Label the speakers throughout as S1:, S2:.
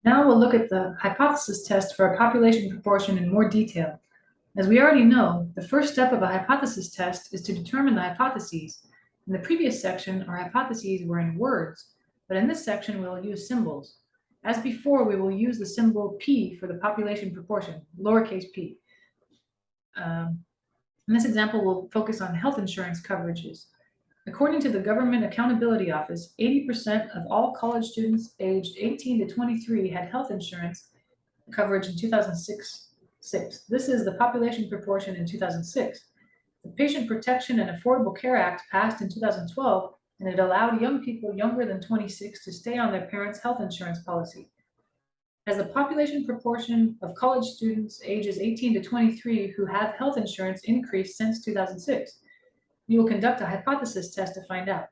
S1: Now we'll look at the hypothesis test for a population proportion in more detail. As we already know, the first step of a hypothesis test is to determine the hypotheses. In the previous section, our hypotheses were in words, but in this section, we'll use symbols. As before, we will use the symbol P for the population proportion, lowercase p. In this example, we'll focus on health insurance coverages. According to the Government Accountability Office, 80% of all college students aged 18 to 23 had health insurance coverage in 2006. This is the population proportion in 2006. The Patient Protection and Affordable Care Act passed in 2012, and it allowed young people younger than 26 to stay on their parents' health insurance policy. As the population proportion of college students ages 18 to 23 who have health insurance increased since 2006, we will conduct a hypothesis test to find out.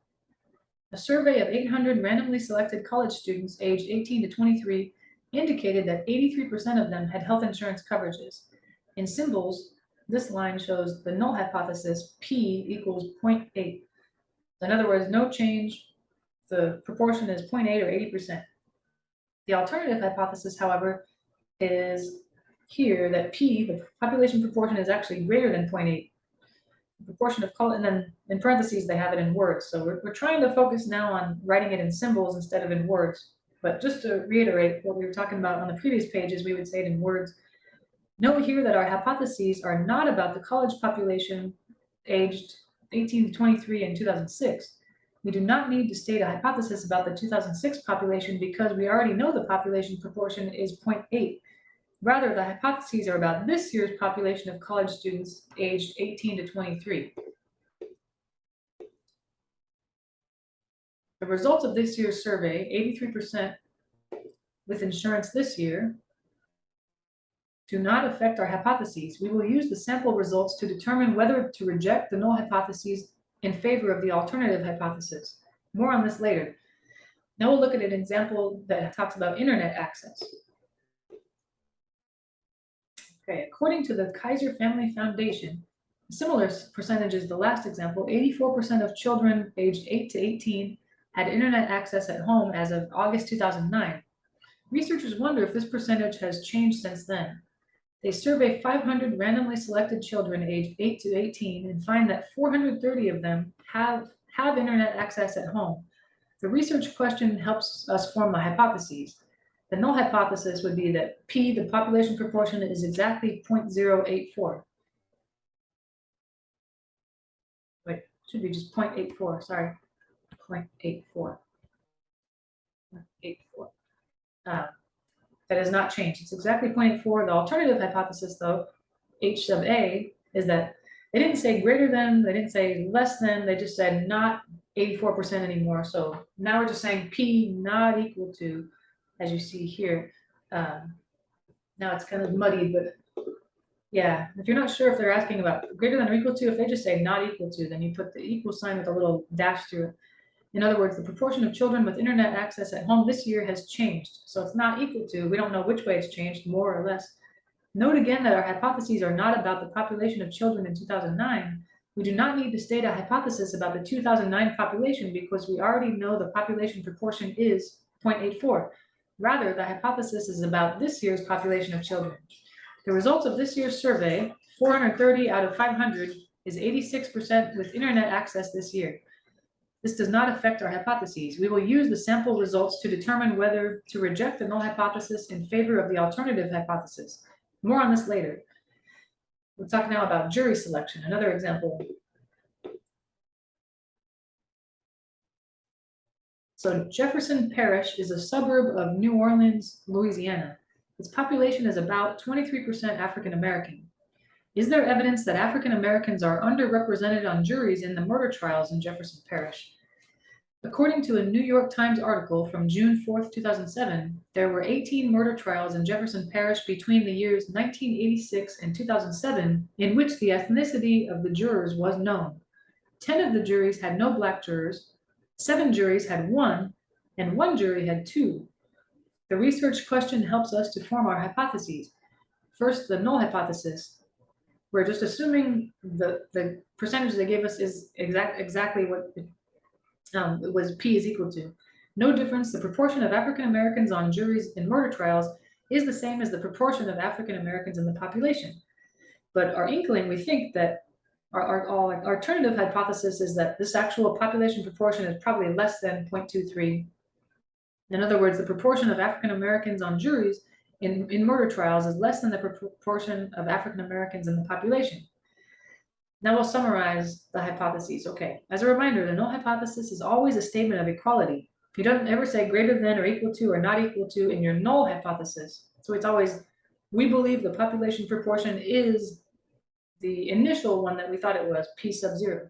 S1: A survey of 800 randomly selected college students aged 18 to 23 indicated that 83% of them had health insurance coverages. In symbols, this line shows the null hypothesis, P equals 0.8. In other words, no change, the proportion is 0.8 or 80%. The alternative hypothesis, however, is here that P, the population proportion, is actually greater than 0.8. Proportion of color, and then in parentheses they have it in words. So we're trying to focus now on writing it in symbols instead of in words. But just to reiterate what we were talking about on the previous pages, we would say it in words. Note here that our hypotheses are not about the college population aged 18 to 23 in 2006. We do not need to state a hypothesis about the 2006 population because we already know the population proportion is 0.8. Rather, the hypotheses are about this year's population of college students aged 18 to 23. The results of this year's survey, 83% with insurance this year, do not affect our hypotheses. We will use the sample results to determine whether to reject the null hypotheses in favor of the alternative hypothesis. More on this later. Now we'll look at an example that talks about internet access. Okay, according to the Kaiser Family Foundation, a similar percentage as the last example, 84% of children aged 8 to 18 had internet access at home as of August 2009. Researchers wonder if this percentage has changed since then. They survey 500 randomly selected children aged 8 to 18 and find that 430 of them have internet access at home. The research question helps us form the hypotheses. The null hypothesis would be that P, the population proportion, is exactly 0.084. Wait, it should be just 0.84, sorry. 0.84. 0.84. That has not changed. It's exactly 0.84. The alternative hypothesis, though, H sub A, is that they didn't say greater than, they didn't say less than, they just said not 84% anymore. So now we're just saying P not equal to, as you see here. Now it's kind of muddy, but yeah, if you're not sure if they're asking about greater than or equal to, if they just say not equal to, then you put the equal sign with a little dash through it. In other words, the proportion of children with internet access at home this year has changed. So it's not equal to, we don't know which way it's changed, more or less. Note again that our hypotheses are not about the population of children in 2009. We do not need to state a hypothesis about the 2009 population because we already know the population proportion is 0.84. Rather, the hypothesis is about this year's population of children. The results of this year's survey, 430 out of 500, is 86% with internet access this year. This does not affect our hypotheses. We will use the sample results to determine whether to reject the null hypothesis in favor of the alternative hypothesis. More on this later. We'll talk now about jury selection, another example. So Jefferson Parish is a suburb of New Orleans, Louisiana. Its population is about 23% African American. Is there evidence that African Americans are underrepresented on juries in the murder trials in Jefferson Parish? According to a New York Times article from June 4th, 2007, there were 18 murder trials in Jefferson Parish between the years 1986 and 2007 in which the ethnicity of the jurors was known. 10 of the juries had no Black jurors, 7 juries had 1, and 1 jury had 2. The research question helps us to form our hypotheses. First, the null hypothesis. We're just assuming the percentage they gave us is exactly what it was P is equal to. No difference. The proportion of African Americans on juries in murder trials is the same as the proportion of African Americans in the population. But our inkling, we think that our alternative hypothesis is that this actual population proportion is probably less than 0.23. In other words, the proportion of African Americans on juries in murder trials is less than the proportion of African Americans in the population. Now we'll summarize the hypotheses. Okay, as a reminder, the null hypothesis is always a statement of equality. You don't ever say greater than or equal to or not equal to in your null hypothesis. So it's always, we believe the population proportion is the initial one that we thought it was, p sub 0.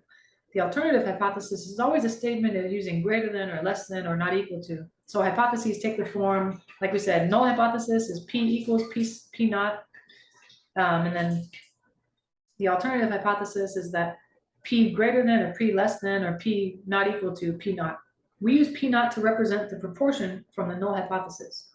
S1: The alternative hypothesis is always a statement of using greater than or less than or not equal to. So hypotheses take the form, like we said, null hypothesis is p equals p naught. And then the alternative hypothesis is that p greater than or p less than or p not equal to p naught. We use p naught to represent the proportion from the null hypothesis.